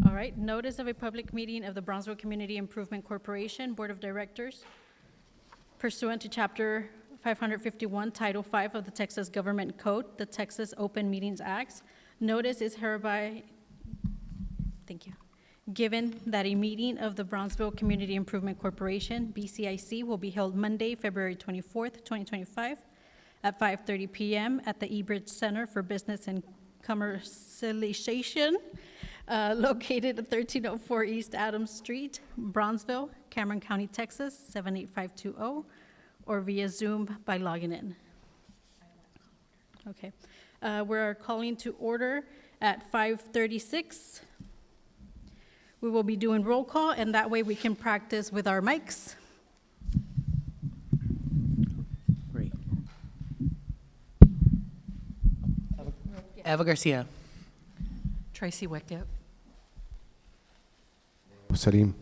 All right, notice of a public meeting of the Bronzeville Community Improvement Corporation Board of Directors pursuant to Chapter 551, Title 5 of the Texas Government Code, the Texas Open Meetings Act. Notice is hereby, thank you, given that a meeting of the Bronzeville Community Improvement Corporation, BCIC, will be held Monday, February 24th, 2025, at 5:30 p.m. at the eBridge Center for Business and Commercialization, located at 1304 East Adams Street, Bronzeville, Cameron County, Texas, 78520, or via Zoom by logging in. Okay. We're calling to order at 5:36. We will be doing roll call, and that way we can practice with our mics. Great. Eva Garcia. Tracy Wickett. Salim.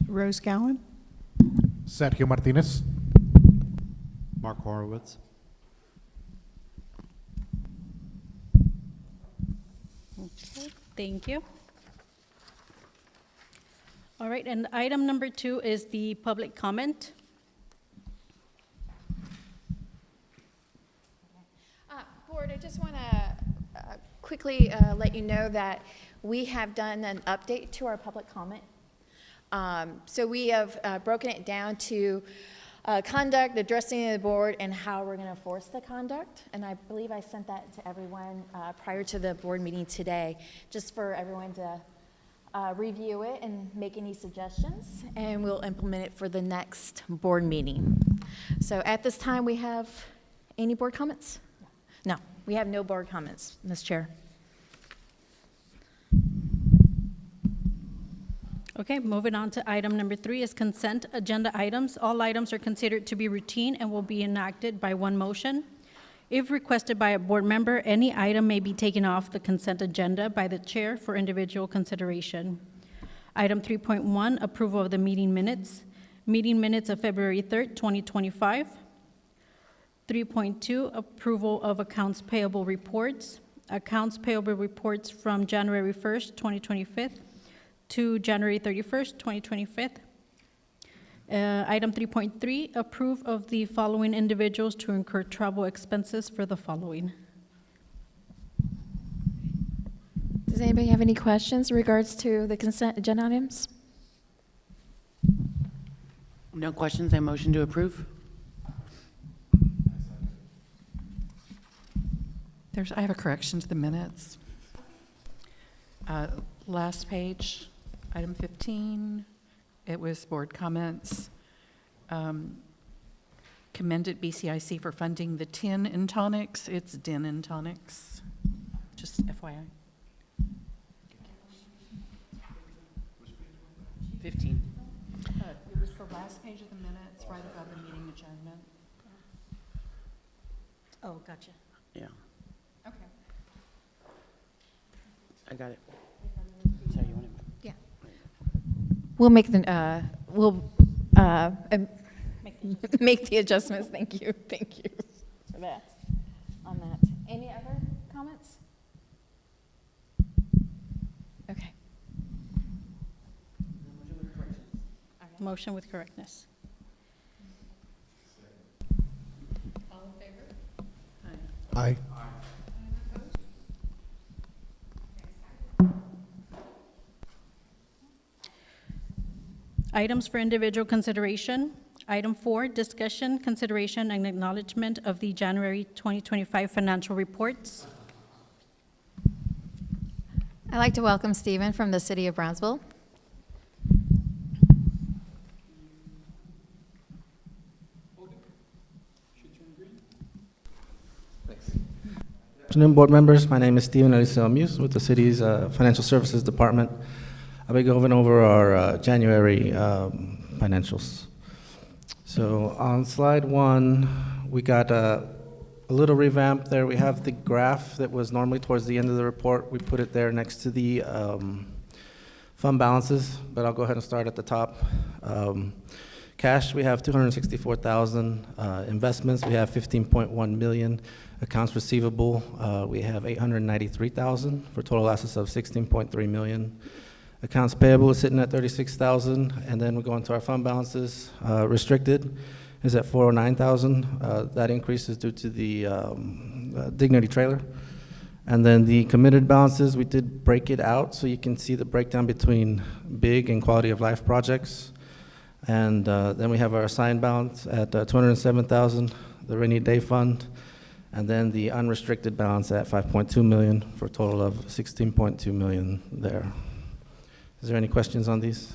Rose Gowan. Sergio Martinez. Mark Horowitz. Okay, thank you. All right, and item number 2 is the public comment. Board, I just want to quickly let you know that we have done an update to our public comment. So we have broken it down to conduct, addressing the board, and how we're going to enforce the conduct. And I believe I sent that to everyone prior to the board meeting today, just for everyone to review it and make any suggestions, and we'll implement it for the next board meeting. So at this time, we have any board comments? No, we have no board comments, Ms. Chair. Okay, moving on to item number 3 is consent agenda items. All items are considered to be routine and will be enacted by one motion. If requested by a board member, any item may be taken off the consent agenda by the chair for individual consideration. Item 3.1, approval of the meeting minutes. Meeting minutes of February 3rd, 2025. 3.2, approval of accounts payable reports. Accounts payable reports from January 1st, 2025 to January 31st, 2025. Item 3.3, approve of the following individuals to incur travel expenses for the following. Does anybody have any questions in regards to the consent agenda items? No questions, I motion to approve. I have a correction to the minutes. Last page, item 15, it was board comments. Commended BCIC for funding the tin and tonics. It's din and tonics, just FYI. 15. It was the last page of the minutes, right above the meeting adjournment. Oh, gotcha. Yeah, Okay. I got it. Sorry, you want it? Yeah. We'll make the, make the adjustments. Thank you for that, on that. Any other comments? Okay. Motion with correctness. All in favor? Aye. Items for individual consideration. Item 4, discussion, consideration, and acknowledgement of the January 2025 financial reports. I'd like to welcome Stephen from the city of Brownsville. Good afternoon, board members. My name is Stephen Muse with the city's Financial Services Department. I'll be going over our January financials. So on slide 1, we got a little revamp there. We have the graph that was normally towards the end of the report. We put it there next to the fund balances, but I'll go ahead and start at the top. Cash, we have 264,000. Investments, we have 15.1 million. Accounts receivable, we have 893,000 for total assets of 16.3 million. Accounts payable is sitting at 36,000, and then we go into our fund balances. Restricted is at 409,000. That increase is due to the Dignity trailer. And then the committed balances, we did break it out so you can see the breakdown between big and quality of life projects. And then we have our assigned balance at 207,000, the rainy day fund, and then the unrestricted balance at 5.2 million for a total of 16.2 million there. Is there any questions on these?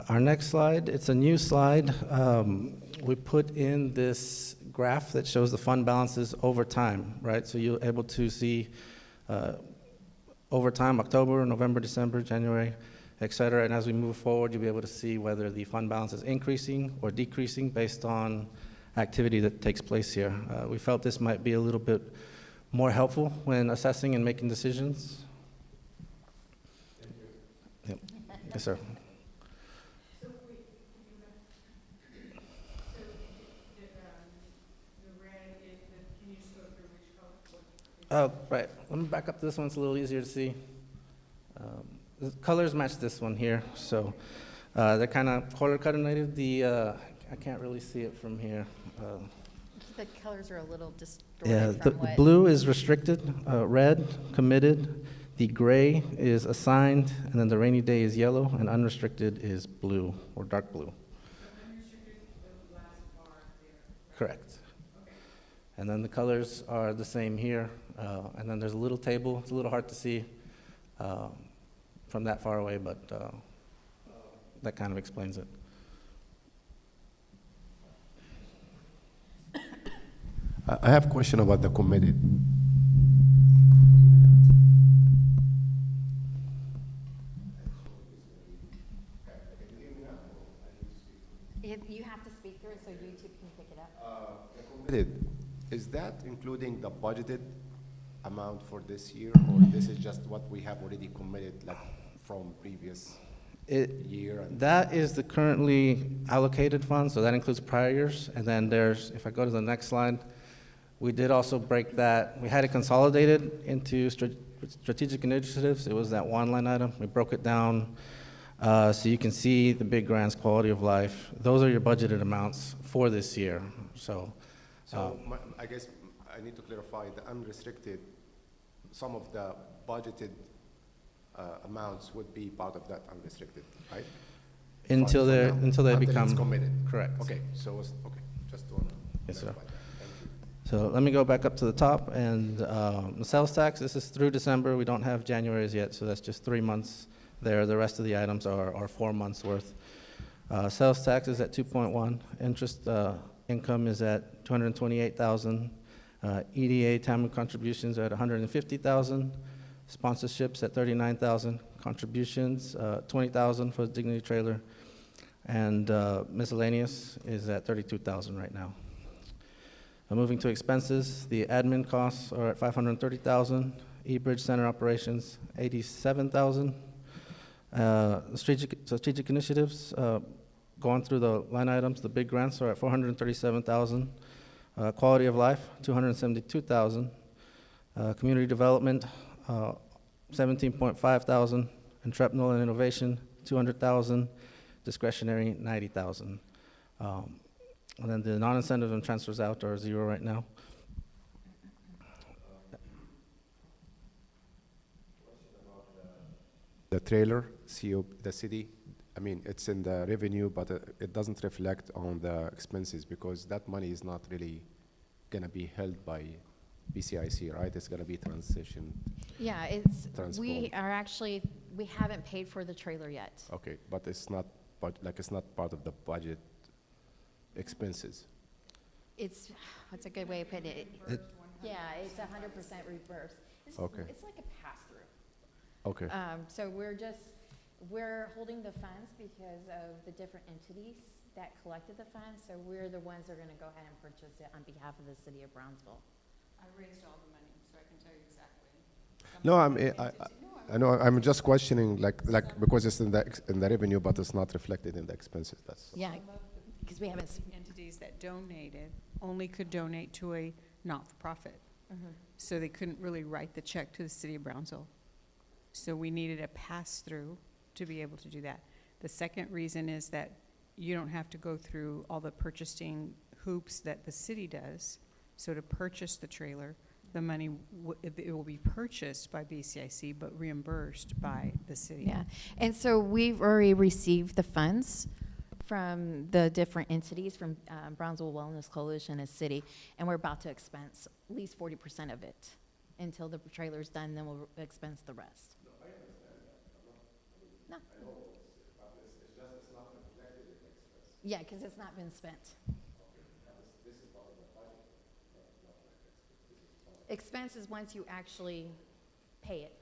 Our next slide, it's a new slide. We put in this graph that shows the fund balances over time, right? So you're able to see over time, October, November, December, January, et cetera. And as we move forward, you'll be able to see whether the fund balance is increasing or decreasing based on activity that takes place here. We felt this might be a little bit more helpful when assessing and making decisions. Yep. Yes, sir. Oh, right. Let me back up to this one. It's a little easier to see. The colors match this one here, so they're kind of color coordinated. I can't really see it from here. The colors are a little distorted Yeah, the from what. blue is restricted, red committed, the gray is assigned, and then the rainy day is yellow, and unrestricted is blue or dark blue. Correct. And then the colors are the same here. And then there's a little table. It's a little hard to see from that far away, but that kind of explains it. I have a question about the committed. You have to speak through it so YouTube can pick it up. Committed, is that including the budgeted amount for this year, or this is just what we have already committed, like from previous year? That is the currently allocated fund, so that includes prior years. And then there's, if I go to the next slide, we did also break that. We had it consolidated into strategic initiatives. It was that one line item. We broke it down so you can see the big grants, quality of life. Those are your budgeted amounts for this year. So I guess I need to clarify the unrestricted, some of the budgeted amounts would be part of that unrestricted, right? until they Until it's become committed. correct. Okay, so, okay, just to Yes, sir. clarify that. Thank you. So let me go back up to the top, and the sales tax, this is through December. We don't have January's yet, so that's just 3 months there. The rest of the items are 4 months worth. Sales tax is at 2.1. Interest income is at 228,000. EDA TAMU contributions are at 150,000. Sponsorships at 39,000. Contributions, 20,000 for the Dignity trailer. And miscellaneous is at 32,000 right now. Moving to expenses, the admin costs are at 530,000. eBridge Center operations, 87,000. Strategic initiatives, going through the line items, the big grants are at 437,000. Quality of life, 272,000. Community development, 17.5 thousand. Entrepreneurial and innovation, 200,000. Discretionary, 90,000. And then the non-incentive and transfers out are 0 right now. The trailer, the city, I mean, it's in the revenue, but it doesn't reflect on the expenses because that money is not really gonna be held by BCIC, right? It's gonna be transitioned. Yeah, we Transformed. are actually, we haven't paid for the trailer yet. Okay, but it's not, it's not part of the budget expenses. What's a good way of putting it? Yeah, it's 100% reverse. Okay. It's like a pass-through. Okay, So we're holding the funds because of the different entities that collected the funds, so we're the ones that are gonna go ahead and purchase it on behalf of the city of Brownsville. I raised all the money, so I can tell you exactly. no, I know, I'm just questioning, because it's in the revenue, but it's not reflected in the expenses, that's. Yeah, because we haven't, Entities that donated only could donate to a not-for-profit. So they couldn't really write the check to the city of Brownsville. So we needed a pass-through to be able to do that. The second reason is that you don't have to go through all the purchasing hoops that the city does. So to purchase the trailer, the money, it will be purchased by BCIC, but reimbursed by the city. yeah. And so we've already received the funds from the different entities, from Brownsville Wellness Coalition and city, and we're about to expense at least 40% of it until the trailer's done, then we'll expense the rest. No. Yeah, because it's not been spent. Expense is once you actually pay it.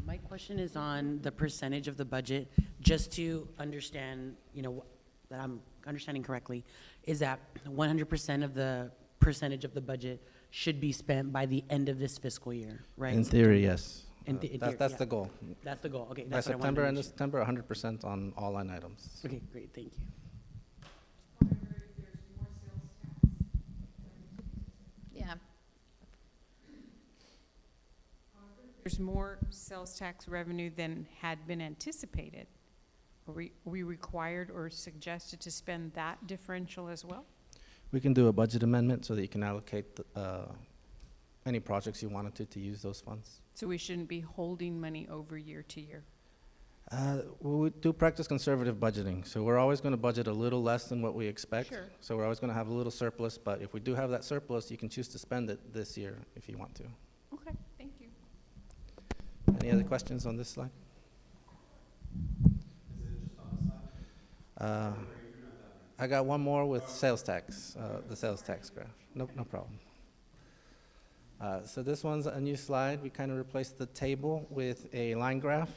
My question is on the percentage of the budget, just to understand, that I'm understanding correctly, is that 100% of the percentage of the budget should be spent by the end of this fiscal year, right? In theory, yes. In theory, That's yeah. the goal. That's the goal, okay. By That's what I wanted September, to end make of September, 100% on all line items. sure. Okay, great, thank you. Yeah. There's more sales tax revenue than had been anticipated. Are we required or suggested to spend that differential as well? We can do a budget amendment so that you can allocate any projects you wanted to use those funds. So we shouldn't be holding money over year to year? We do practice conservative budgeting, so we're always going to budget a little less than what we expect. Sure. So we're always going to have a little surplus, but if we do have that surplus, you can choose to spend it this year if you want to. Okay, thank you. Any other questions on this slide? I got one more with sales tax, the sales tax graph. No problem. So this one's a new slide. We kind of replaced the table with a line graph.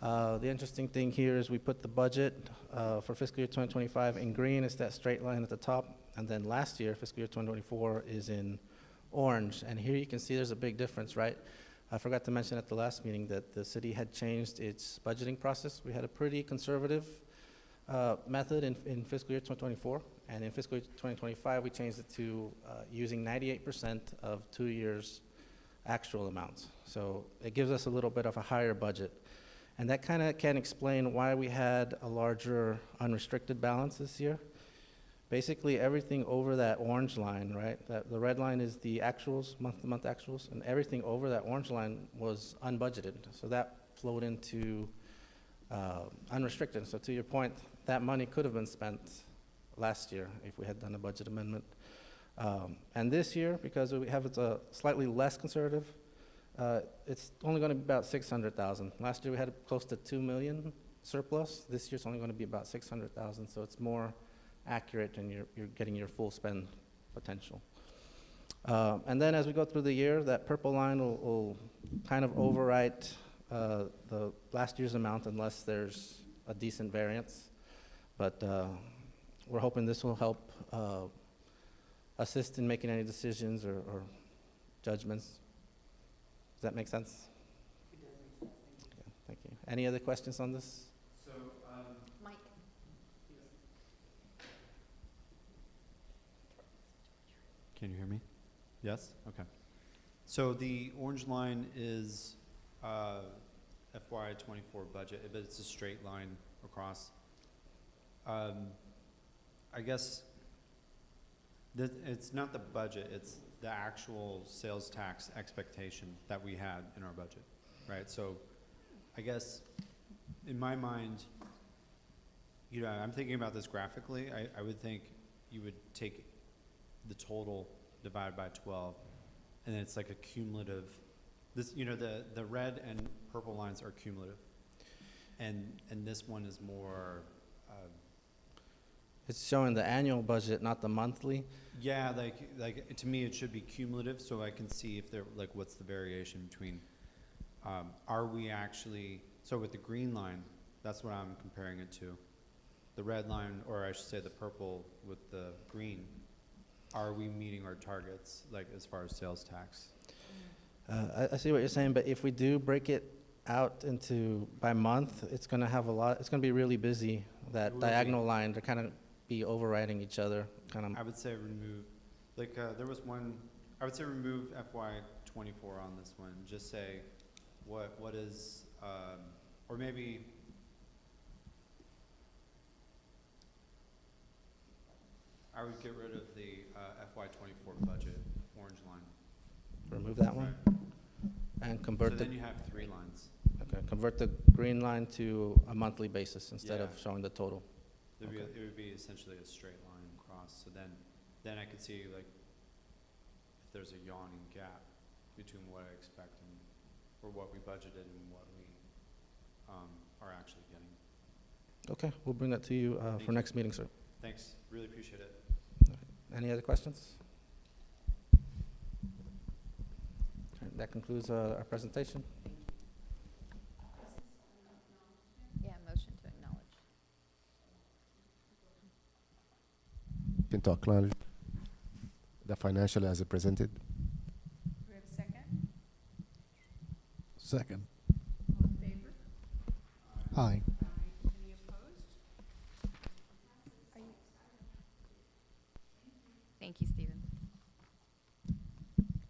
The interesting thing here is we put the budget for fiscal year 2025 in green. It's that straight line at the top. And then last year, fiscal year 2024, is in orange. And here you can see there's a big difference, right? I forgot to mention at the last meeting that the city had changed its budgeting process. We had a pretty conservative method in fiscal year 2024. And in fiscal year 2025, we changed it to using 98% of 2 years' actual amounts. So it gives us a little bit of a higher budget. And that kind of can explain why we had a larger unrestricted balance this year. Basically, everything over that orange line, right? The red line is the actuals, month-to-month actuals, and everything over that orange line was unbudgeted. So that flowed into unrestricted. So to your point, that money could have been spent last year if we had done a budget amendment. And this year, because we have it slightly less conservative, it's only going to be about 600,000. Last year we had close to 2 million surplus. This year's only going to be about 600,000. So it's more accurate, and you're getting your full spend potential. And then as we go through the year, that purple line will kind of overwrite the last year's amount unless there's a decent variance. But we're hoping this will help assist in making any decisions or judgments. Does that make sense? It does make sense. Okay, thank you. Any other questions on this? Mike? Can you hear me? Yes? Okay. So the orange line is FY '24 budget, but it's a straight line across. I guess it's not the budget, it's the actual sales tax expectation that we had in our budget, right? So I guess in my mind, I'm thinking about this graphically. I would think you would take the total divided by 12, and it's like a cumulative. This, the red and purple lines are cumulative, and this one is more. It's showing the annual budget, not the monthly. Yeah, like to me, it should be cumulative, so I can see if they're what's the variation between. Are we actually so with the green line? That's what I'm comparing it to. The red line, or I should say the purple with the green. are we meeting our targets, like as far as sales tax? I see what you're saying, but if we do break it out into by month, it's gonna have a lot, it's gonna be really busy. It That will diagonal be. line, they're kind of be overriding each other, kind I of. would say remove, like, there was one, I would say remove FY '24 on this one, just say, what is, or maybe, I would get rid of the, FY '24 budget, orange line. Remove that one and So convert the, then you have 3 lines. okay, convert the green line to a monthly basis instead of Yeah. showing the total. It would, Okay. it would be essentially a straight line across, so then I could see like if there's a yawning gap between what I expect and, or what we budgeted and what we, are actually getting. Okay, we'll bring that to you Thank for you. next meeting, sir. Thanks, really appreciate it. Any other questions? Okay, that concludes our presentation. Yeah, motion to acknowledge. To acknowledge the financial as presented. Do we have a second? Second. All in favor? Aye. Any opposed? Thank you, Stephen.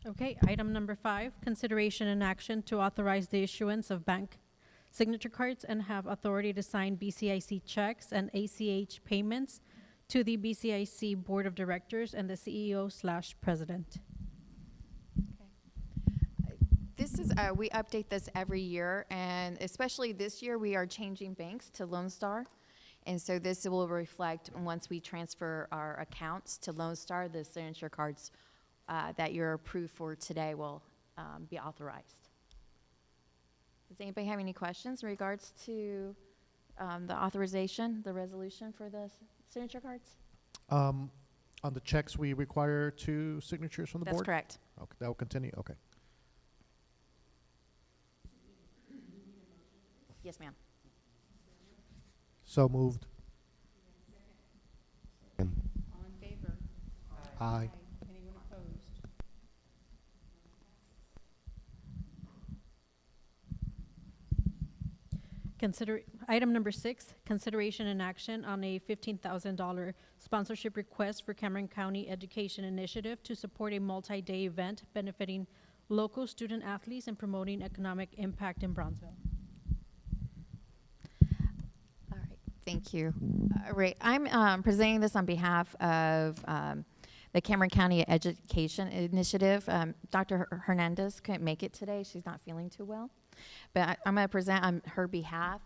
Okay, item number 5, consideration and action to authorize the issuance of bank signature cards and have authority to sign BCIC checks and ACH payments to the BCIC Board of Directors and the CEO/President. This is, we update this every year, and especially this year, we are changing banks to Lone Star. And so this will reflect, once we transfer our accounts to Lone Star, the signature cards that you're approved for today will be authorized. Does anybody have any questions in regards to the authorization, the resolution for the signature cards? On the checks, we require 2 signatures from the That's board? correct. Okay, that will continue, okay. Yes, ma'am. So moved. All in favor? Aye. Anyone opposed? Item number 6, consideration and action on a $15,000 sponsorship request for Cameron County Education Initiative to support a multi-day event benefiting local student athletes and promoting economic impact in Brownsville. All right, thank you. Right, I'm presenting this on behalf of the Cameron County Education Initiative. Dr. Hernandez couldn't make it today. She's not feeling too well. But I'm going to present on her behalf.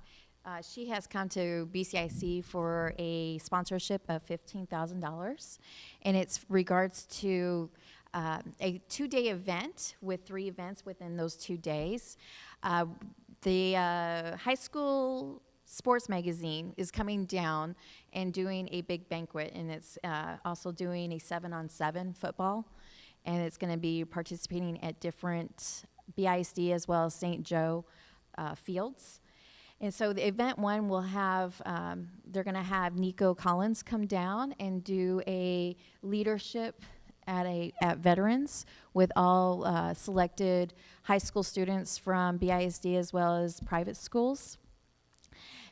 She has come to BCIC for a sponsorship of $15,000, and it's regards to a 2-day event with 3 events within those 2 days. The high school sports magazine is coming down and doing a big banquet, and it's also doing a 7-on-7 football, and it's going to be participating at different BISD as well as St. Joe fields. And so the event 1 will have, they're going to have Nico Collins come down and do a leadership at Veterans with all selected high school students from BISD as well as private schools.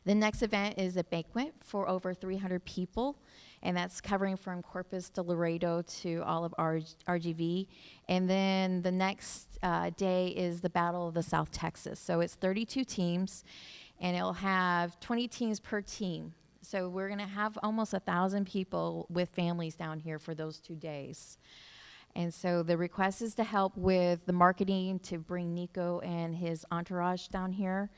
The next event is a banquet for over 300 people, and that's covering from Corpus to Laredo to all of RGV. And then the next day is the Battle of the South Texas. So it's 32 teams, and it'll have 20 teams per team. So we're going to have almost 1,000 people with families down here for those 2 days. And so the request is to help with the marketing to bring Nico and his entourage down here,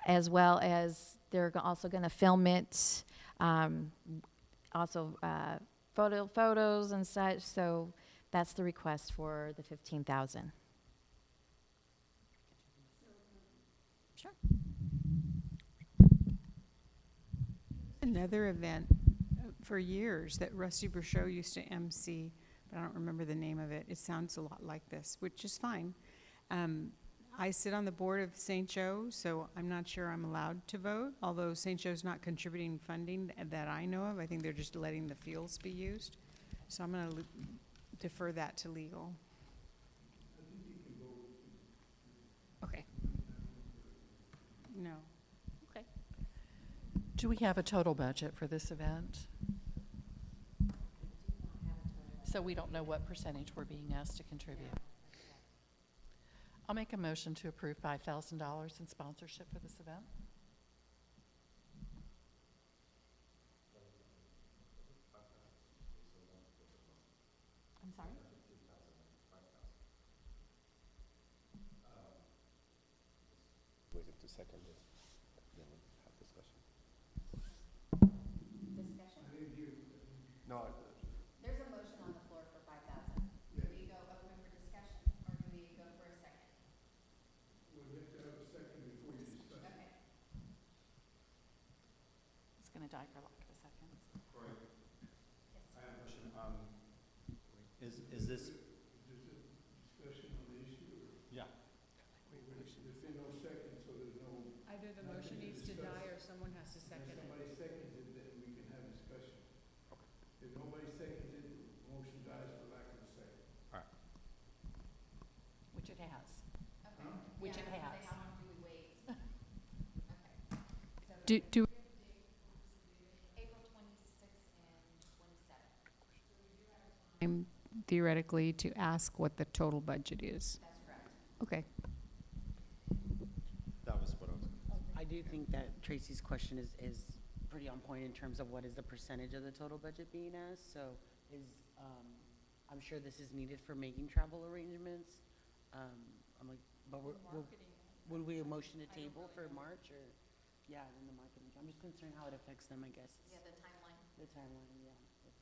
as well as they're also going to film it, also photos and such. So that's the request for the $15,000. Sure. Another event for years that Rusty Brachot used to MC, but I don't remember the name of it. It sounds a lot like this, which is fine. I sit on the board of St. Joe, so I'm not sure I'm allowed to vote, although St. Joe's not contributing funding that I know of. I think they're just letting the fields be used. So I'm going to defer that to legal. Okay. No. Okay. Do we have a total budget for this event? So we don't know what percentage we're being asked to contribute. I'll make a motion to approve $5,000 in sponsorship for this event. I'm sorry? Waiting to second it, then we'll have discussion. Discussion? No, There's a motion on the floor for 5,000. Do we go open for discussion, or do we go for a second? Okay. It's going to die for lack of a second. I have a question. Is this? Yeah. Either the motion needs to die or someone has to second it. Which it has. Okay. Which it Yeah, I was gonna has. say, how long do we wait? Okay. So Do, April 26th and 27th. time theoretically to ask what the total budget is. That's correct. Okay. That was what I was. I do think that Tracy's question is pretty on point in terms of what is the percentage of the total budget being asked. So I'm sure this is needed for making travel arrangements. I'm like, but would we motion to table for March or, yeah, in the marketing? I'm just concerned how it affects them, I guess. Yeah, the timeline. The timeline, yeah.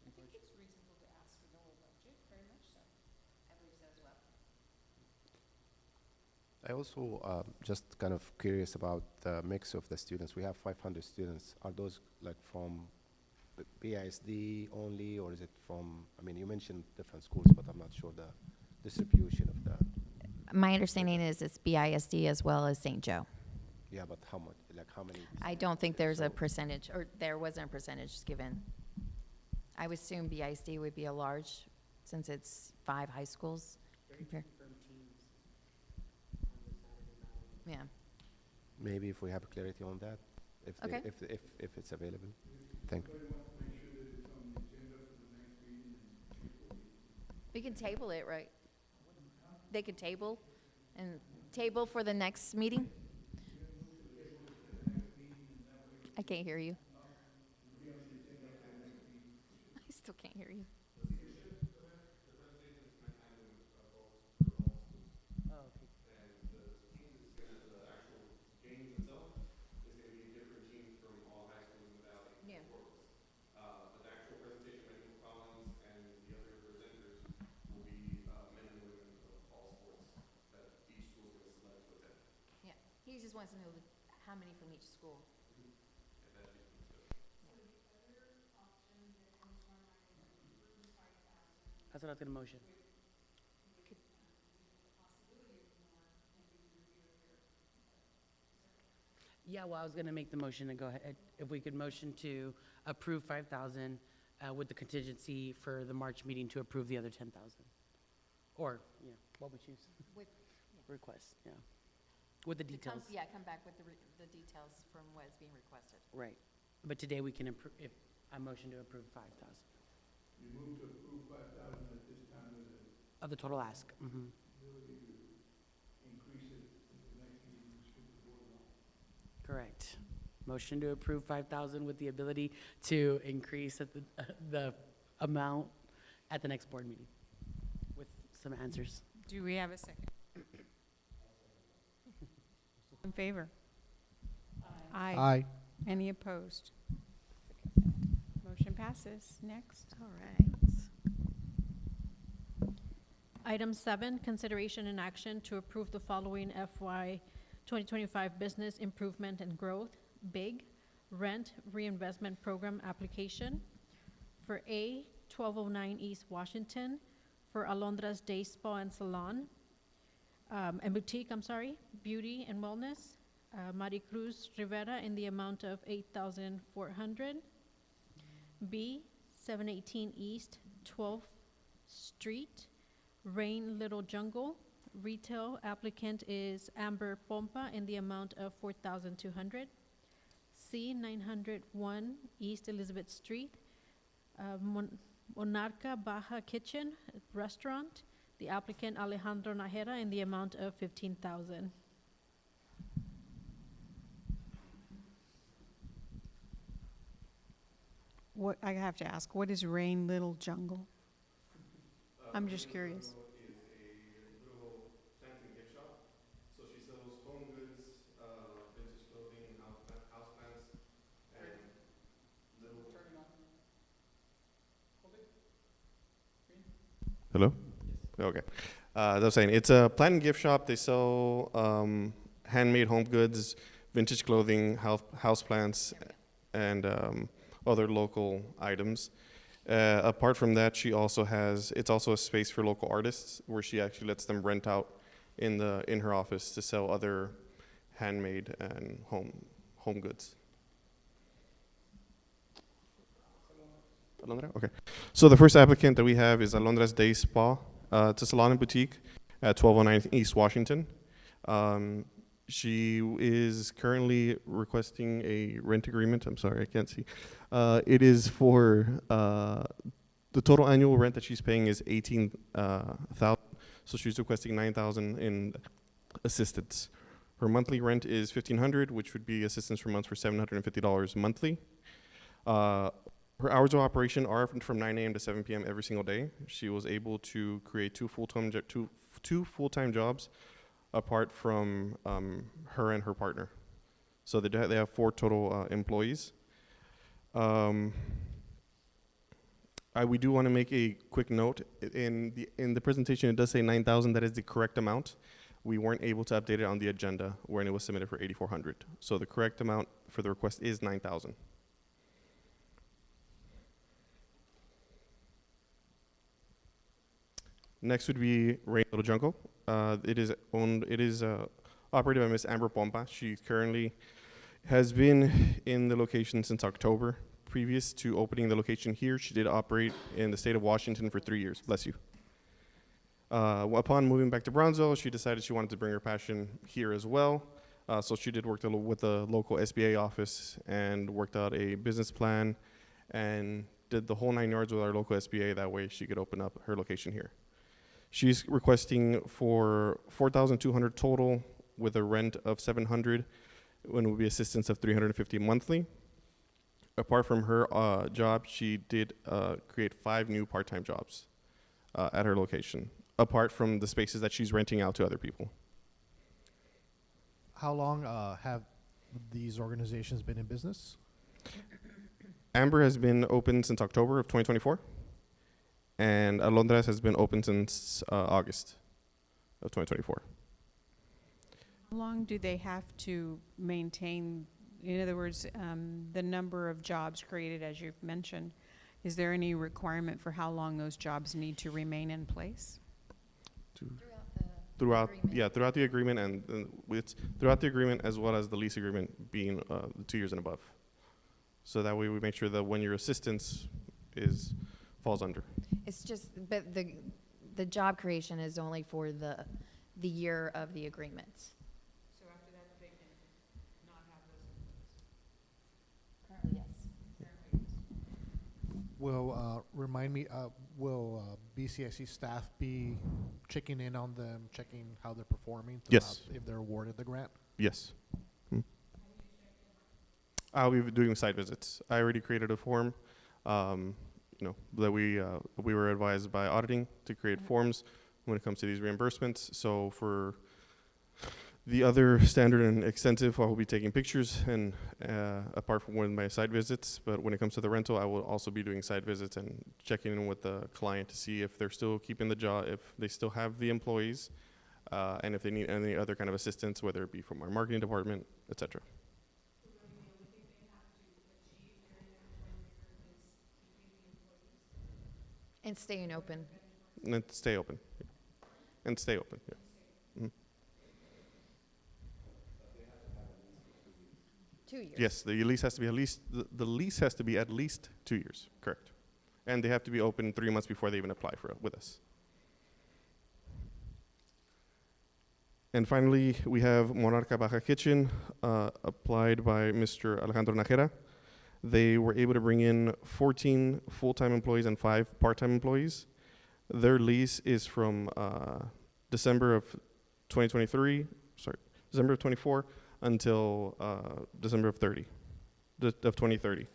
I think it's reasonable to ask for the whole budget, very much so. I believe so as well. I also just kind of curious about the mix of the students. We have 500 students. Are those like from the BISD only, or is it from, I mean, you mentioned different schools, but I'm not sure the distribution of the, My understanding is it's BISD as well as St. Joe. yeah, but how much, like how many? I don't think there's a So- percentage, or there wasn't a percentage given. I would assume BISD would be a large, since it's 5 high schools. Compare- Yeah. Maybe if we have clarity on that, if, Okay. if it's available. Thank you. We can table it, right? They could table and table for the next meeting? I can't hear you. I still can't hear you. Oh, okay. Yeah. Yeah, he just wants to know how many from each school. That's what I was gonna motion. Yeah, well, I was gonna make the motion to go ahead, if we could motion to approve 5,000 with the contingency for the March meeting to approve the other 10,000. Or, yeah, what we choose. With, Request, yeah. With the details, yeah, come back with the details from what is being requested. right. But today we can approve, if I motion to approve 5,000. Of the total ask. Mhm. Correct. Motion to approve 5,000 with the ability to increase at the amount at the next board meeting with some answers. Do we have a second? In favor? Aye. Aye. Any opposed? Motion passes. Next. All right. Item 7, consideration and action to approve the following FY 2025 Business Improvement and Growth, BIG, Rent Reinvestment Program application for A, 1209 East Washington, for Alondra's Day Spa and Salon, and Boutique, Beauty and Wellness, Maricruz Rivera, in the amount of $8,400. B, 718 East 12th Street, Rain Little Jungle. Retail applicant is Amber Pompa in the amount of $4,200. C 901 East Elizabeth Street, Monarca Baja Kitchen Restaurant. The applicant Alejandro Najera in the amount of $15,000. What, I have to ask, what is Rain Little Jungle? I'm just curious. Hello? Okay. As I was saying, it's a plant and gift shop. They sell handmade home goods, vintage clothing, house plants, and other local items. Apart from that, it's also a space for local artists where she actually lets them rent out in her office to sell other handmade and home goods. Alondra? Okay. So the first applicant that we have is Alondra's Day Spa. It's a salon and boutique at 1209 East Washington. She is currently requesting a rent agreement. I'm sorry, I can't see. It is for the total annual rent that she's paying is $18,000. So she's requesting $9,000 in assistance. Her monthly rent is $1,500, which would be assistance for months for $750 monthly. Her hours of operation are from 9 a.m. to 7 p.m. every single day. She was able to create two full-time jobs apart from her and her partner. So they have 4 total employees. We do want to make a quick note. In the presentation, it does say $9,000. That is the correct amount. We weren't able to update it on the agenda when it was submitted for $8,400. So the correct amount for the request is $9,000. Next would be Rain Little Jungle. It is operated by Miss Amber Pompa. She currently has been in the location since October. Previous to opening the location here, she did operate in the state of Washington for 3 years. Bless you. Upon moving back to Brownsville, she decided she wanted to bring her passion here as well. So she did work with the local SBA office and worked out a business plan and did the whole 9 yards with our local SBA. That way she could open up her location here. She's requesting for $4,200 total with a rent of $700 and will be assistance of $350 monthly. Apart from her job, she did create 5 new part-time jobs at her location, apart from the spaces that she's renting out to other people. How long have these organizations been in business? Amber has been open since October of 2024. And Alondra's has been open since August of 2024. How long do they have to maintain, in other words, the number of jobs created, as you've mentioned? Is there any requirement for how long those jobs need to remain in place? Throughout the agreement, and it's throughout the agreement as well as the lease agreement being 2 years and above. So that way we make sure that when your assistance falls under. It's just, but the job creation is only for the year of the agreement. So after that, they can not have those Currently, yes. Will, remind me, will BCIC staff be checking in on them, checking how they're performing? Yes. If they're awarded the grant? Yes. I'll be doing site visits. I already created a form. That we were advised by auditing to create forms when it comes to these reimbursements. So for the other standard and extensive, I will be taking pictures and apart from one of my site visits. But when it comes to the rental, I will also be doing site visits and checking in with the client to see if they're still keeping the job, if they still have the employees, and if they need any other kind of assistance, whether it be from our marketing department, etc. And staying open. And stay open. Yeah. And stay open. Yeah. Mm-hmm. 2 years. Yes, the lease has to be at least 2 years. Correct. and they have to be open 3 months before they even apply with us. And finally, we have Monarca Baja Kitchen, applied by Mr. Alejandro Najera. They were able to bring in 14 full-time employees and 5 part-time employees. Their lease is from December of 24 until December of 2030.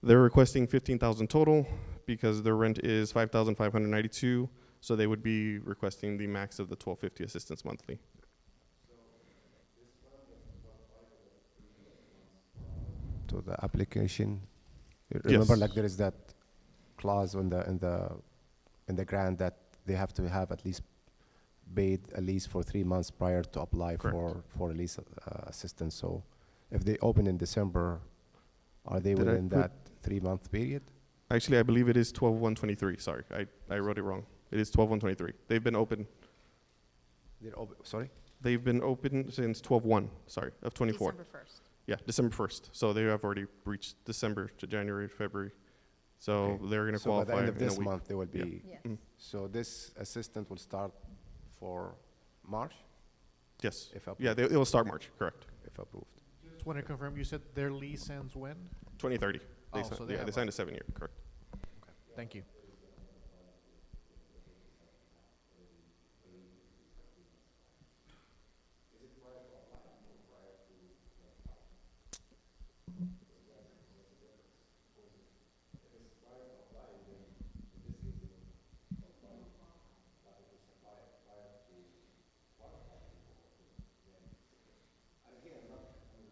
They're requesting $15,000 total because their rent is $5,592, so they would be requesting the max of the $1,250 assistance monthly. To the application, remember, Yes. like there is that clause in the grant that they have to have at least paid at least for 3 months prior to apply Correct. for lease assistance. So if they open in December, are they Did I within put- that 3-month period? Actually, I believe it is 12/1/23. Sorry, I wrote it wrong. It is 12/1/23. They've been open. Sorry? They've been open since 12/1, sorry, of 24. December 1st. Yeah, December 1st. So they have already reached December to January, February. So Okay. they're going to So by the qualify end of in a this week. month, they will Yeah. be. Yes. Mm. So this assistant will start for March, Yes. if approved. Yeah, it will start March, correct. If approved. Just want to confirm, you said their lease ends when? 2030. Oh, so they Yeah, have they signed a 7-year, correct. Thank you.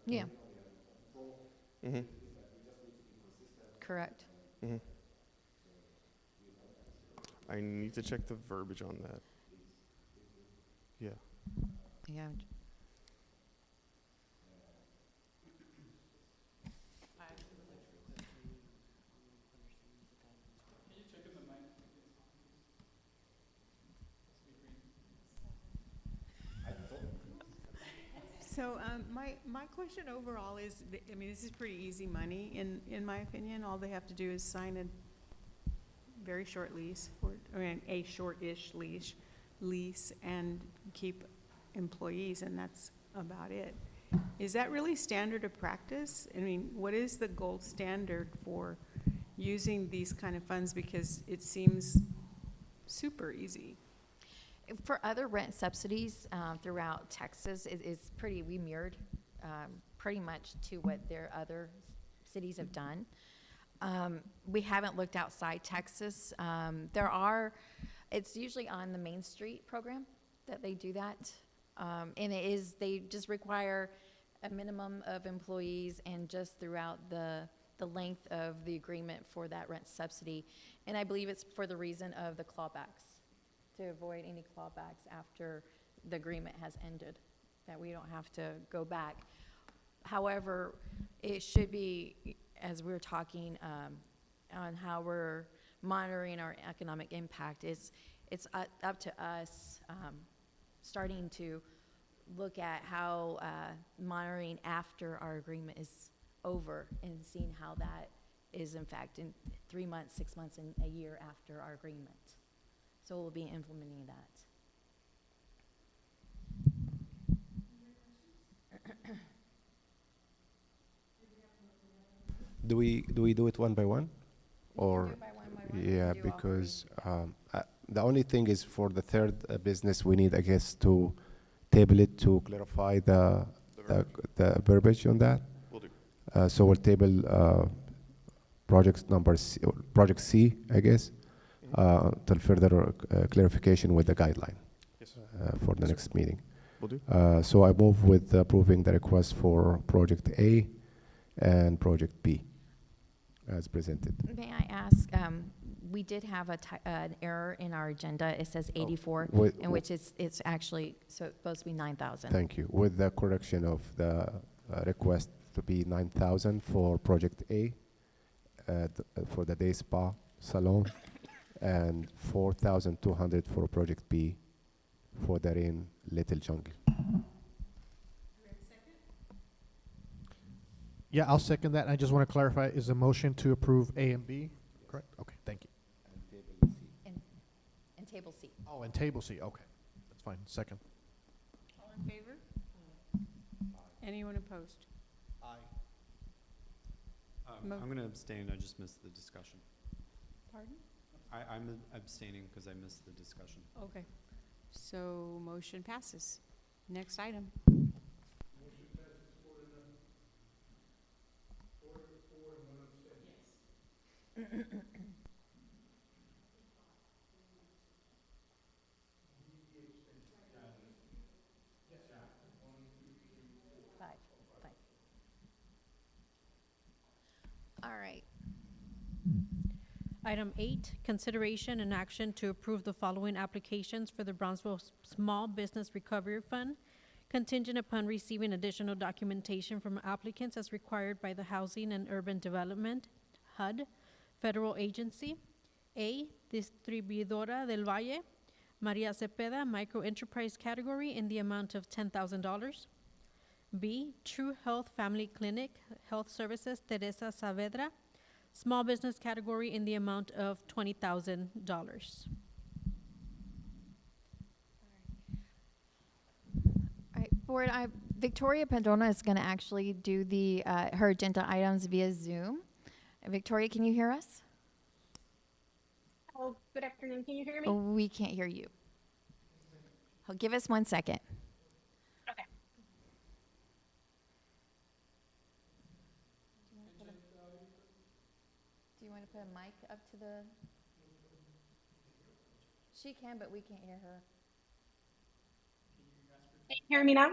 Yeah, Mm-hmm. correct. Mm-hmm. I need to check the verbiage on that. Yeah. Yeah. So, my question overall is, I mean, this is pretty easy money, in my opinion. All they have to do is sign a very short lease, a short-ish lease, and keep employees, and that's about it. Is that really standard of practice? I mean, what is the gold standard for using these kind of funds? Because it seems super easy. For other rent subsidies throughout Texas, it's pretty, we mirrored pretty much to what their other cities have done. We haven't looked outside Texas. It's usually on the Main Street program that they do that. And they just require a minimum of employees and just throughout the length of the agreement for that rent subsidy. And I believe it's for the reason of the clawbacks, to avoid any clawbacks after the agreement has ended, that we don't have to go back. However, it should be, as we're talking on how we're monitoring our economic impact, it's up to us starting to look at how monitoring after our agreement is over and seeing how that is in fact in 3 months, 6 months, and a year after our agreement. So we'll be implementing that. Do we do it one by one? Or, do it by one by one, or yeah, do all three? because the only thing is for the third business, we need, I guess, to table it to clarify the verbiage on that. Will do. So we'll table project number C, or project C, I guess, till further clarification with the guideline Yes. for the next meeting. Will do. So I move with approving the request for project A and project B as presented. May I ask, we did have an error in our agenda. It says 84, With- in which it's actually, so it's supposed to be 9,000. Thank you. With the correction of the request to be 9,000 for project A, for the day spa salon, and 4,200 for project B for the Rain Little Jungle. Yeah, I'll second that. I just want to clarify, is the motion to approve A and B? Correct? Okay, thank you. table C. Oh, and table C, okay. That's fine. Second. All in favor? Anyone opposed? Mo- I'm gonna abstain, I just missed the discussion. Pardon? I'm abstaining because I missed the discussion. Okay. So motion passes. Next item. Five. All right. Item 8, consideration and action to approve the following applications for the Brownsville Small Business Recovery Fund, contingent upon receiving additional documentation from applicants as required by the Housing and Urban Development, HUD, federal agency. A, Distribuidora del Valle, Maria Cepeda, microenterprise category in the amount of $10,000. B, True Health Family Clinic, Health Services, Teresa Saavedra, small business category in the amount of $20,000. All right, Board, Victoria Pendona is going to actually do the, her agenda items via Zoom. Victoria, can you hear us? Oh, good afternoon. Can you hear me? Oh, we can't hear you. Oh, give us 1 second. Okay. Do you want to put a mic up to the? She can, but we can't hear her. Can you hear me now?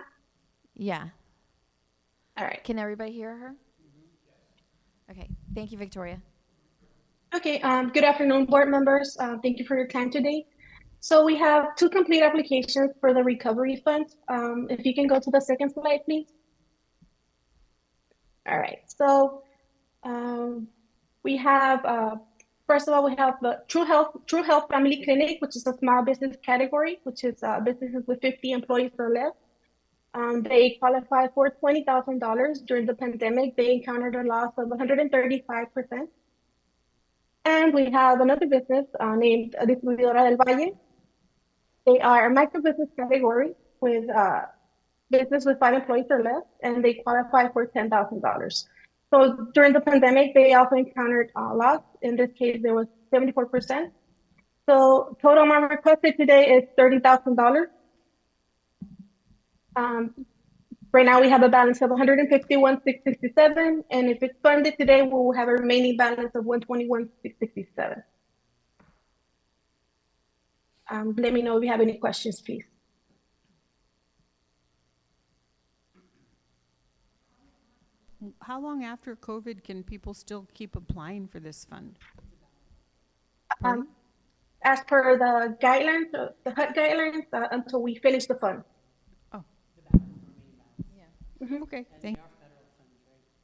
Yeah. All right. Can everybody hear her? Okay, thank you, Victoria. Okay, good afternoon, board members. Thank you for your time today. So we have 2 complete applications for the recovery fund. If you can go to the second slide, please. All right, so we have, first of all, we have the True Health Family Clinic, which is a small business category, which is businesses with 50 employees or less. They qualify for $20,000. During the pandemic, they encountered a loss of 135%. And we have another business named Distribuidora del Valle. They are a micro business category with business with 5 employees or less, and they qualify for $10,000. So during the pandemic, they also encountered a loss. In this case, there was 74%. So total amount requested today is $30,000. Right now, we have a balance of 151,667, and if it's funded today, we will have a remaining balance of 121,667. Let me know if you have any questions, please. How long after COVID can people still keep applying for this fund? As per the guidelines, the HUD guidelines, until we finish the fund. Oh. Mhm. Okay, thank you.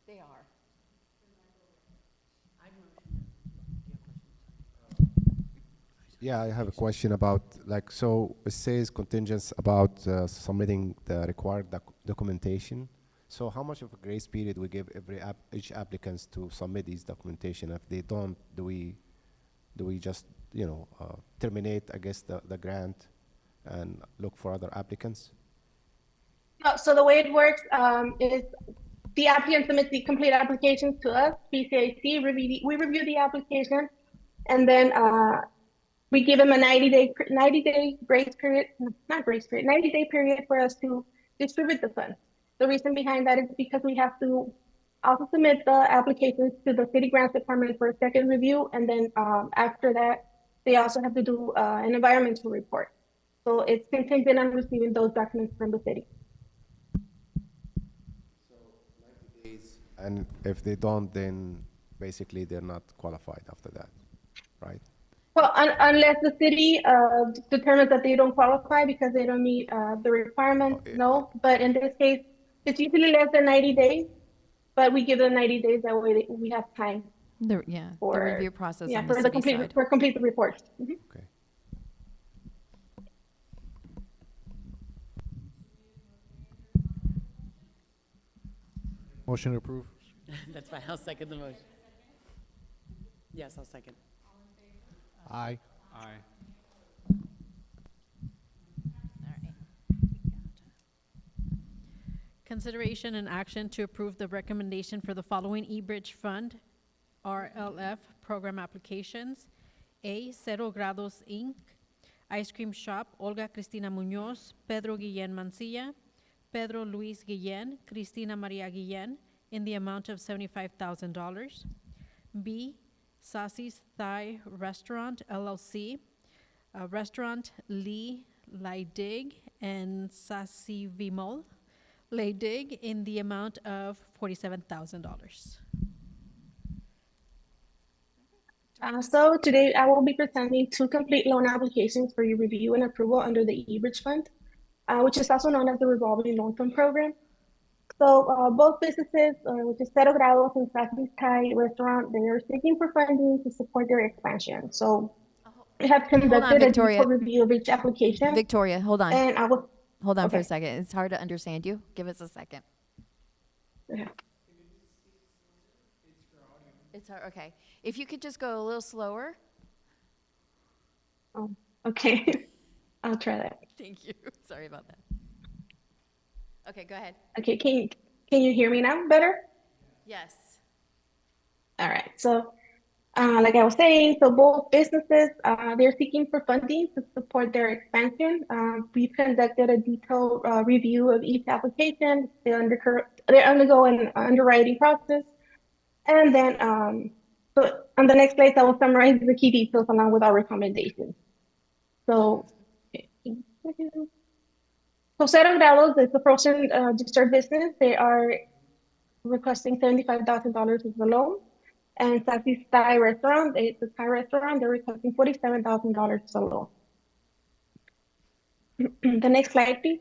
They are. Yeah, I have a question about, like, so it says contingents about submitting the required documentation. So how much of a grace period we give each applicants to submit these documentation? If they don't, do we just, terminate, I guess, the grant and look for other applicants? So the way it works is the applicant submits the complete application to us, BCIC, we review the application, and then we give them a 90-day grace period, not grace period, 90-day period for us to distribute the funds. The reason behind that is because we have to also submit the applications to the city grants department for a second review, and then after that, they also have to do an environmental report. So it's contingent on receiving those documents from the city. And if they don't, then basically they're not qualified after that, right? Well, unless the city determines that they don't qualify because they don't meet the requirements, no. But in this case, it's usually less than 90 days, but we give them 90 days, that way we have time. The for, review process yeah, on the for city side. for complete the reports. Mhm. Okay. Motion to approve. That's fine, I'll second the motion. Yes, I'll second. Aye. Aye. Consideration and action to approve the recommendation for the following eBridge Fund, RLF, program applications. A, Cero Grados Inc., Ice Cream Shop, Olga Cristina Munoz, Pedro Guillen Mancilla, Pedro Luis Guillen, Cristina Maria Guillen, in the amount of $75,000. B, Sassy's Thai Restaurant, LLC, Restaurant Lee Leidig and Sassy Vimol Leidig, in the amount of $47,000. So today I will be presenting two complete loan applications for your review and approval under the eBridge Fund, which is also known as the Revolving Loan Fund Program. So both businesses, which is Cero Grados and Sassy's Thai Restaurant, they are seeking for funding to support their expansion. So we have conducted a Victoria. detailed review of each application. Victoria, hold on. And I will, Hold on for a okay. second. It's hard to understand you. Give us a second. Okay. It's hard, okay. If you could just go a little slower. Oh, okay. I'll try that. Thank you. Sorry about that. Okay, go ahead. Okay, can you hear me now better? Yes. All right. So, like I was saying, so both businesses, they're seeking for funding to support their expansion. We've conducted a detailed review of each application. They undergo an underwriting process. And then, so on the next slide, I will summarize the key details along with our recommendations. So, Cero Grados is a frozen dessert business. They are requesting $75,000 as a loan. And Sassy's Thai Restaurant, it's a Thai restaurant, they're requesting $47,000 as a loan. The next slide, please.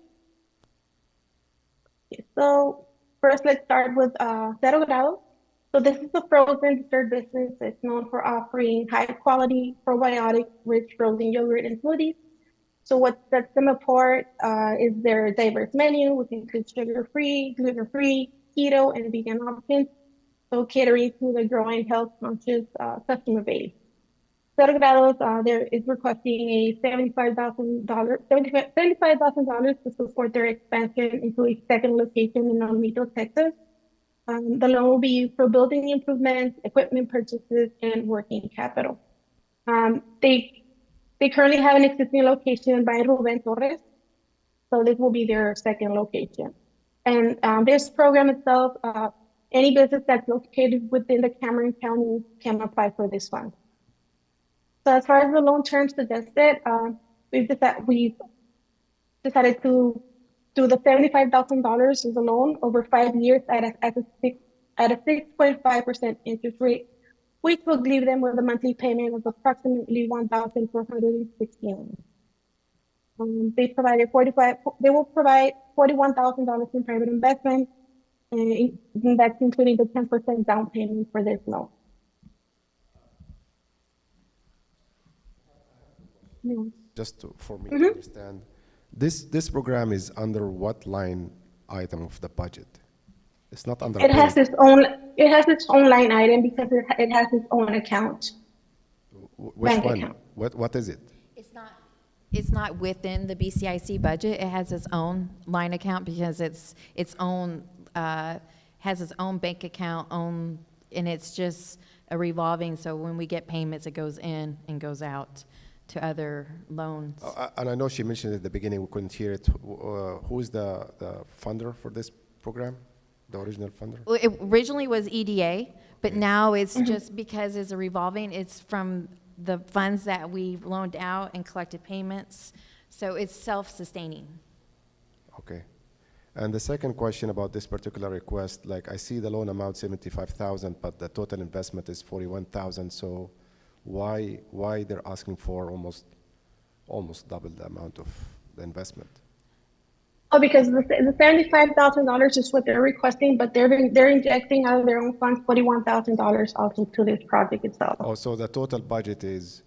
So first, let's start with Cero Grados. So this is a frozen dessert business. It's known for offering high-quality, probiotic-rich frozen yogurt and smoothies. So what sets them apart is their diverse menu, which includes sugar-free, gluten-free, keto, and vegan options. So catering to the growing health-conscious customer base. Cero Grados there is requesting a $75,000 to support their expansion into a second location in Almito, Texas. The loan will be for building improvements, equipment purchases, and working capital. They currently have an existing location by Ruben Torres, so this will be their second location. And this program itself, any business that's located within the Cameron County can apply for this fund. So as far as the loan terms suggested, we've decided to do the $75,000 as a loan over 5 years at a 6.5% interest rate, which will leave them with a monthly payment of approximately $1,416. They will provide $41,000 in private investment, and that's including the 10% down payment for this loan. Just for me to understand, this program is under what line item of the budget? It's not under. It has its own line item because it has its own account. Which bank one? account. What is it? It's not within the BCIC budget. It has its own line account because it's its own, has its own bank account, and it's just a revolving, so when we get payments, it goes in and goes out to other loans. And I know she mentioned at the beginning, we couldn't hear it. Who is the funder for this program? The original funder? Well, it originally was EDA, but now it's just because it's a revolving, it's from the funds that we loaned out and collected payments, so it's self-sustaining. Okay. And the second question about this particular request, like I see the loan amount 75,000, but the total investment is 41,000. So why they're asking for almost double the amount of the investment? Oh, because the $75,000 is what they're requesting, but they're injecting out of their own funds $41,000 also to this project itself. Oh, so the total budget is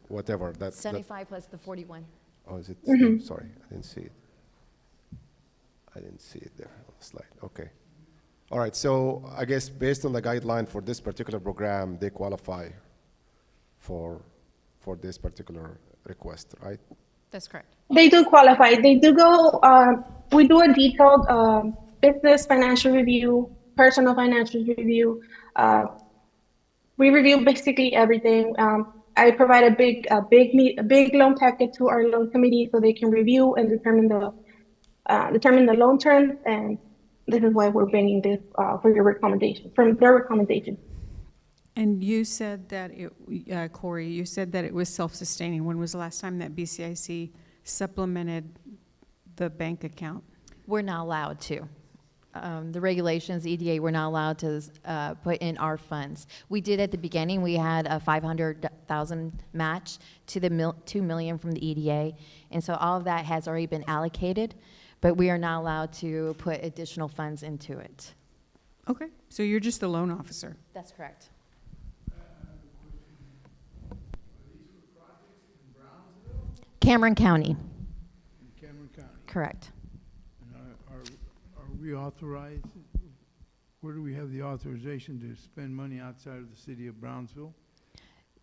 whatever. 75 plus the 41. Oh, is it? Sorry, I didn't see it. I didn't see it there on the slide. Okay. All right. So I guess based on the guideline for this particular program, they qualify for this particular request, right? That's correct. They do qualify. They do go, we do a detailed business financial review, personal financial review. We review basically everything. I provide a big loan packet to our loan committee so they can review and determine the loan terms. And this is why we're bringing this for your recommendation, from their recommendation. And you said that Corey, you said that it was self-sustaining. When was the last time that BCIC supplemented the bank account? We're not allowed to. The regulations, EDA, we're not allowed to put in our funds. We did at the beginning. We had a 500,000 match to the 2 million from the EDA, and so all of that has already been allocated, but we are not allowed to put additional funds into it. Okay, so you're just the loan officer. That's correct. Cameron County. Cameron County. Correct. And are we authorized, where do we have the authorization to spend money outside of the city of Brownsville?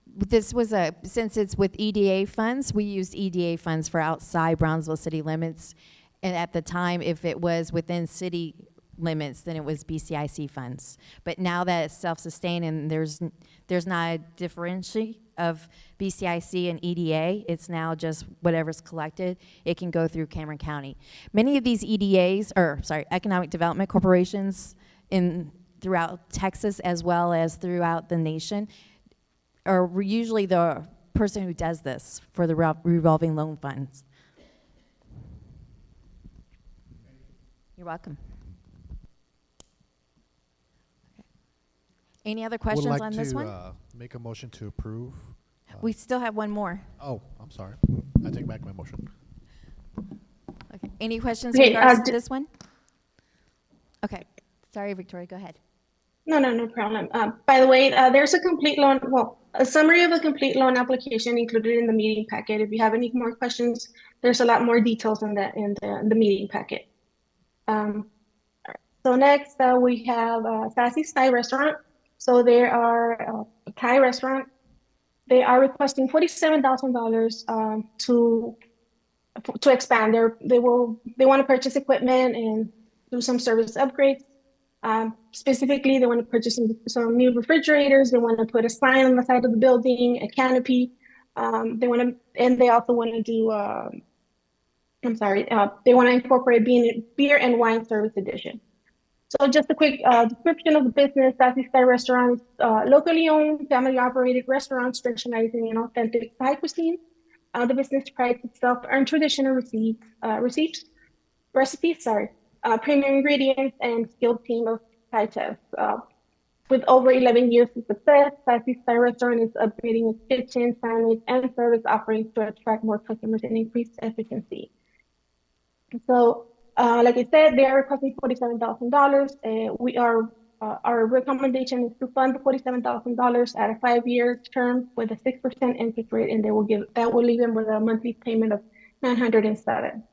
This was since it's with EDA funds, we used EDA funds for outside Brownsville city limits. And at the time, if it was within city limits, then it was BCIC funds. But now that it's self-sustained and there's not a differentiation of BCIC and EDA, it's now just whatever's collected, it can go through Cameron County. Many of these EDAs, economic development corporations throughout Texas as well as throughout the nation, are usually the person who does this for the revolving loan funds. You're welcome. Any other questions on this one? Would like to make a motion to approve. We still have one more. Oh, I'm sorry. I take back my motion. Okay. Any questions Okay, in regards to this one? Okay. Sorry, Victoria, go ahead. No problem. By the way, there's a complete loan, a summary of a complete loan application included in the meeting packet. If you have any more questions, there's a lot more details on that in the meeting packet. So next, we have Sassy's Thai Restaurant. So they are a Thai restaurant. They are requesting $47,000 to expand. They want to purchase equipment and do some service upgrades. Specifically, they want to purchase some new refrigerators. They want to put a sign on the side of the building, a canopy. They also want to do. They want to incorporate beer and wine service edition. So just a quick description of the business. Sassy's Thai Restaurant, locally owned, family-operated restaurant specializing in authentic Thai cuisine. The business prides itself on traditional recipes, premium ingredients, and skilled team of Thai chefs. With over 11 years of success, Sassy's Thai Restaurant is upgrading its kitchen, signage, and service offerings to attract more customers and increase efficiency. So, like I said, they are requesting $47,000. Our recommendation is to fund the $47,000 at a 5-year term with a 6% interest rate, and that will leave them with a monthly payment of $907.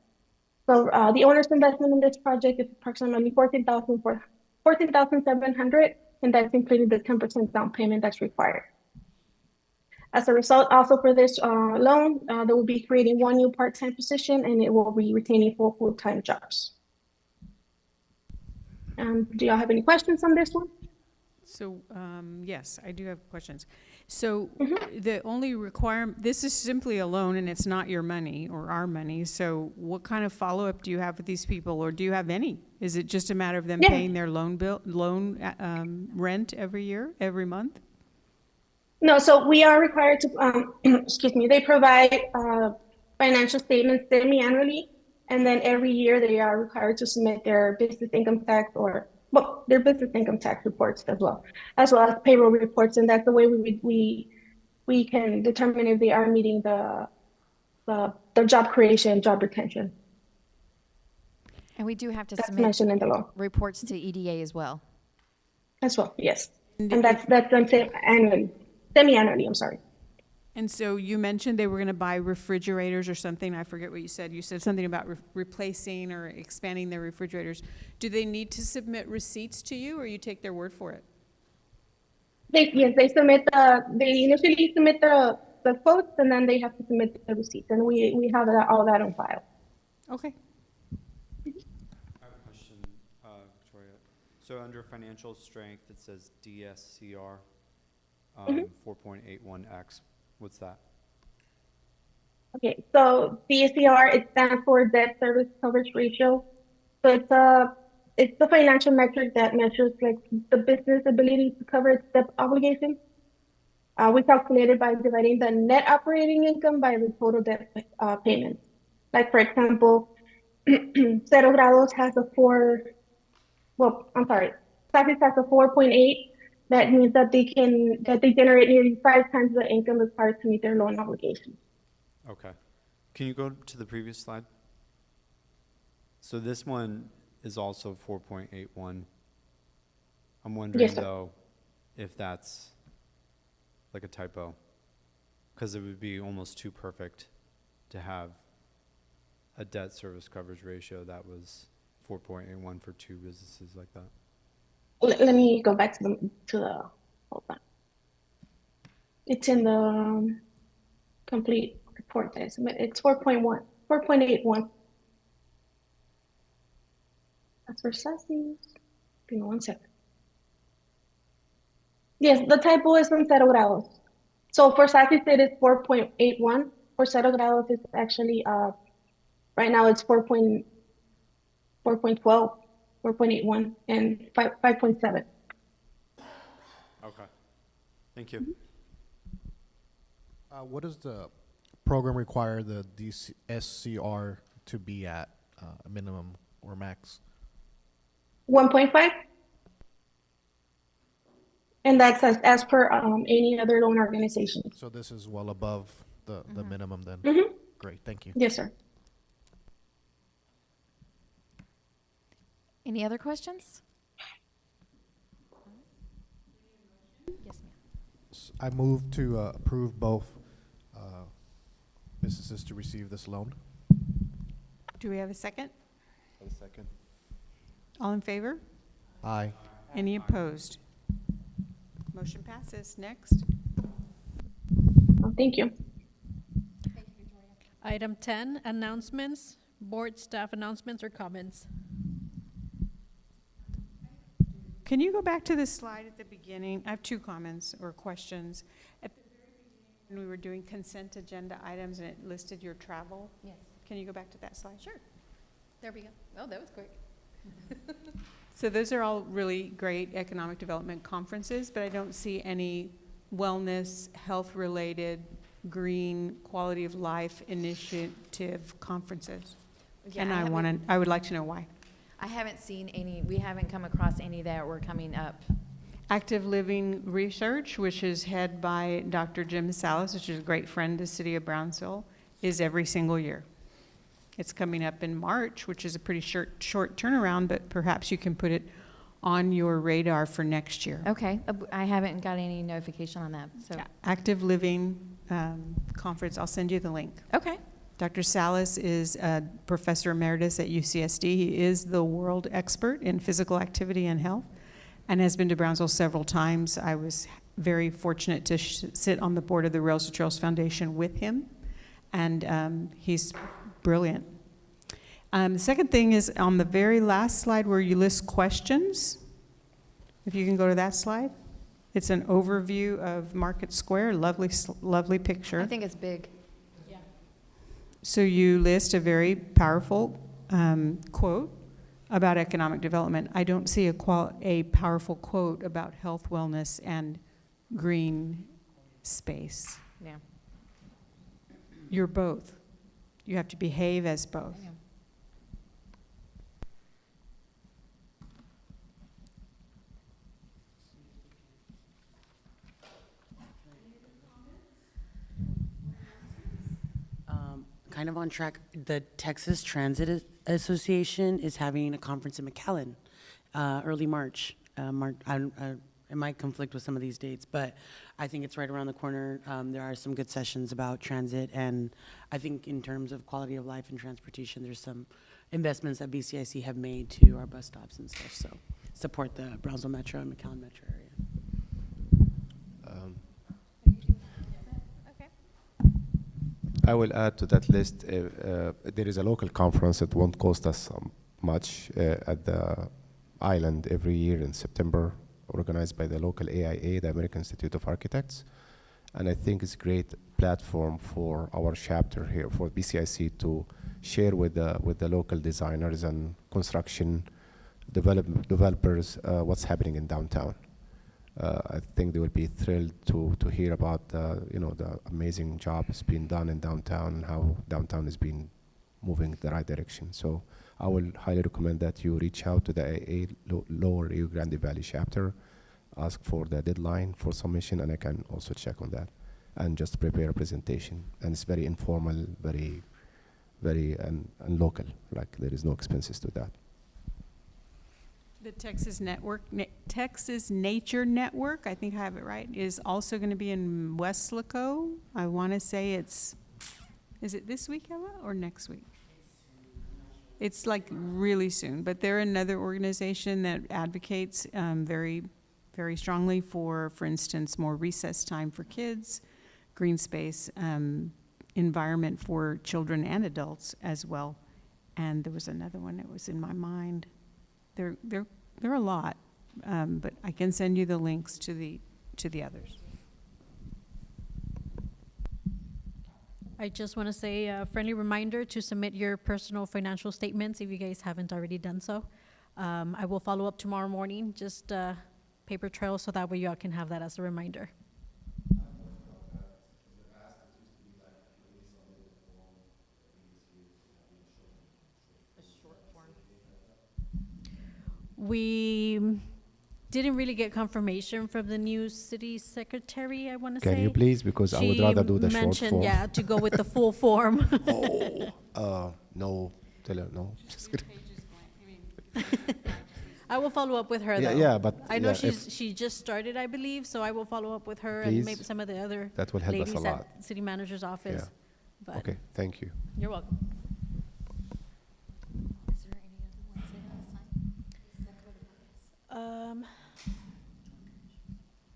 So the owner's investment in this project is approximately $14,700, and that's including the 10% down payment that's required. As a result, also for this loan, they will be creating 1 new part-time position, and it will be retaining 4 full-time jobs. Do y'all have any questions on this one? So, yes, I do have questions. So the only requirement, this is simply a loan and it's not your money or our money. So what kind of follow-up do you have with these people, or do you have any? Is it just a matter of them paying their loan rent every month? No, so we are required to, they provide financial statements semi-annually, and then every year they are required to submit their business income tax their business income tax reports as well as payroll reports, and that's the way we can determine if they are meeting the job creation, job retention. And we do have to that's submit mentioned in the law reports to EDA as well. As well, yes, and that's done semi-annually. I'm sorry. And so you mentioned they were going to buy refrigerators or something. I forget what you said. You said something about replacing or expanding their refrigerators. Do they need to submit receipts to you, or you take their word for it? They initially submit the quotes, and then they have to submit the receipts, and we have all that on file. Okay. I have a question, Victoria. So under financial strength, it says DSCR, 4.81x. What's that? Okay, so DSCR, it stands for debt service coverage ratio. So it's the financial metric that measures like the business ability to cover its debt obligations. We calculate it by dividing the net operating income by the total debt payment. Like for example, Cero Grados has a Satis has a 4.8. That means that they generate nearly 5 times the income required to meet their loan obligations. Okay. Can you go to the previous slide? So this one is also 4.81. I'm wondering Yes, sir. though, if that's like a typo, because it would be almost too perfect to have a debt service coverage ratio that was 4.81 for two businesses like that. Let me go back to the hold on. It's in the complete report. It's 4.1, 4.81. That's for Sassy. Give me 1 second. Yes, the typo is on Cero Grados. So for Sassy, it is 4.81. For Cero Grados, it's actually right now it's 4.12, 4.81, and 5.7. Okay. Thank you. What does the program require the DSCR to be at, a minimum or max? 1.5. And that's as per any other loan organization. So this is well above the minimum then? Mm-hmm. Great, thank you. Yes, sir. Any other questions? Yes, ma'am. I move to approve both businesses to receive this loan. Do we have a second? A second. All in favor? Aye. Any opposed? Motion passes. Next. Oh, thank you. Item 10, announcements, board staff announcements or comments. Can you go back to the slide at the beginning? I have two comments or questions. At the very beginning, when we were doing consent agenda items and it listed your travel, Yes. can you go back to that slide? Sure. There we go. Oh, that was quick. So those are all really great economic development conferences, but I don't see any wellness, health-related, green, quality of life initiative conferences. Yeah, And I I would like to know why. I haven't seen any, we haven't come across any that were coming up. Active Living Research, which is head by Dr. Jim Salas, which is a great friend of the city of Brownsville, is every single year. It's coming up in March, which is a pretty short turnaround, but perhaps you can put it on your radar for next year. Okay, I haven't got any notification on that, so. Yeah, Active Living Conference, I'll send you the link. Okay. Dr. Salas is a professor emeritus at UCSD. He is the world expert in physical activity and health and has been to Brownsville several times. I was very fortunate to sit on the board of the Rails to Trails Foundation with him, and he's brilliant. The second thing is on the very last slide where you list questions. If you can go to that slide. It's an overview of Market Square, lovely picture. I think it's big. So you list a very powerful quote about economic development. I don't see a powerful quote about health, wellness, and green space. Yeah. You're both. You have to behave as both. Yeah. Kind of on track, the Texas Transit Association is having a conference in McAllen, early March. It might conflict with some of these dates, but I think it's right around the corner. There are some good sessions about transit, and I think in terms of quality of life and transportation, there's some investments that BCIC have made to our bus stops and stuff, so support the Brownsville Metro and McAllen Metro area. Okay. I will add to that list, there is a local conference that won't cost us much at the island every year in September, organized by the local AIA, the American Institute of Architects. And I think it's a great platform for our chapter here, for BCIC, to share with the local designers and construction developers what's happening in downtown. I think they will be thrilled to hear about the amazing job that's been done in downtown and how downtown has been moving in the right direction. So I will highly recommend that you reach out to the AA Lower Rio Grande Valley chapter, ask for the deadline for submission, and I can also check on that and just prepare a presentation. And it's very informal, very and local, like there is no expenses to that. The Texas Texas Nature Network, I think I have it right, is also going to be in Weslaco. I want to say is it this week, Ella, or next week? It's like really soon, but they're another organization that advocates very, very strongly for instance, more recess time for kids, green space, environment for children and adults as well. And there was another one that was in my mind. There are a lot, but I can send you the links to the others. I just want to say a friendly reminder to submit your personal financial statements if you guys haven't already done so. I will follow up tomorrow morning, just paper trail, so that way y'all can have that as a reminder. We didn't really get confirmation from the new city secretary, I want to say. Can you please, because I would rather do the She short mentioned, form. yeah, to go with the full form. No, tell her no. Just kidding. I will follow up with her, Yeah, though. yeah, but I know yeah, she just started, I believe, so I will follow up with her and Please. maybe some of the other That will help us a ladies lot. at city manager's office. Yeah. But Okay, thank you. you're welcome. Is there any other ones they have signed?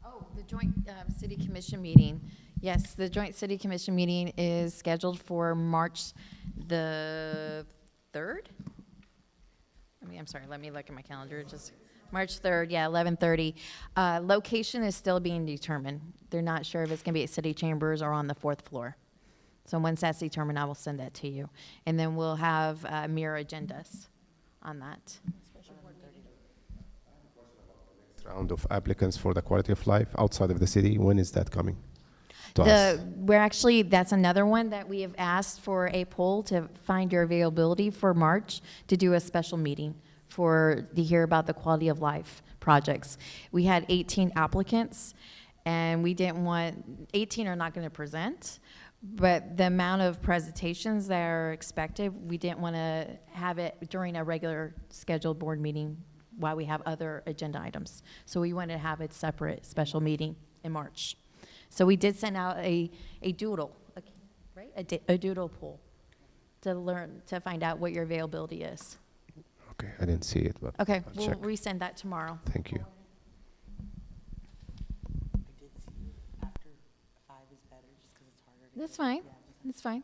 Oh, the joint city commission meeting. Yes, the joint city commission meeting is scheduled for March the 3rd. I'm sorry, let me look at my calendar, just March 3rd, yeah, 11:30. Location is still being determined. They're not sure if it's gonna be at city chambers or on the 4th floor. So once that's determined, I will send that to you. And then we'll have mirror agendas on that. Round of applicants for the quality of life outside of the city, when is that coming to us? That's another one that we have asked for a poll to find your availability for March to do a special meeting to hear about the quality of life projects. We had 18 applicants, and we didn't want, 18 are not going to present, but the amount of presentations that are expected, we didn't want to have it during a regular scheduled board meeting while we have other agenda items. So we wanted to have a separate special meeting in March. So we did send out a doodle, right? A doodle poll to find out what your availability is. Okay, I didn't see it, but Okay, I'll we'll check. resend that tomorrow. Thank you. I did see after 5 is better, just because it's harder to. That's fine, that's fine.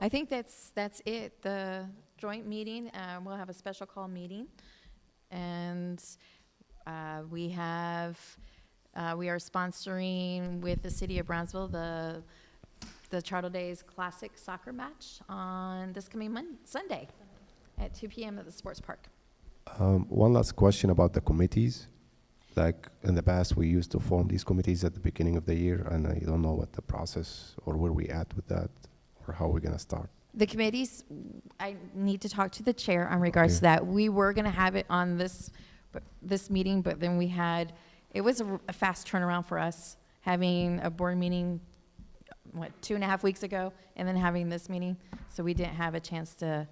I think that's it, the joint meeting, we'll have a special call meeting. And we are sponsoring with the city of Brownsville, the Charter Days Classic Soccer match on this coming Sunday at 2 p.m. at the sports park. One last question about the committees. Like in the past, we used to form these committees at the beginning of the year, and I don't know what the process or where we at with that, or how we're gonna start. The committees, I need to talk to the chair on regards to that. We were gonna have it on this meeting, but then it was a fast turnaround for us, having a board meeting, 2.5 weeks ago, and then having this meeting. So we didn't have a chance to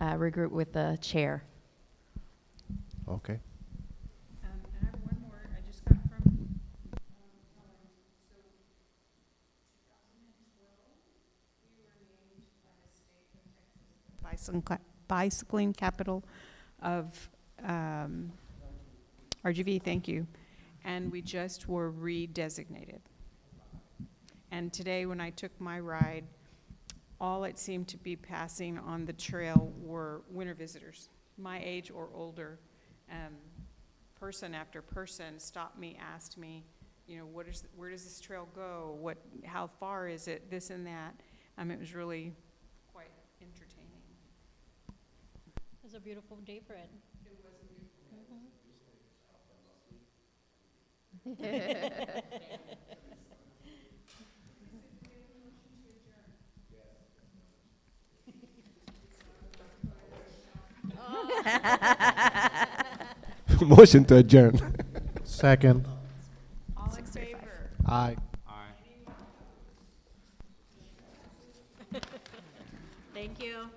regroup with the chair. Okay. And I have one more I just got from, so 2012, we were named by the state of Texas bicycling capital of RGV, thank you. And we just were redesignated. And today when I took my ride all it seemed to be passing on the trail were winter visitors, my age or older. Person after person stopped me, asked me, you know, where does this trail go? How far is it? This and that. It was really quite entertaining. It was a beautiful day for it. It was a beautiful day. Motion to adjourn. Second. All in favor? Aye. Aye. Thank you.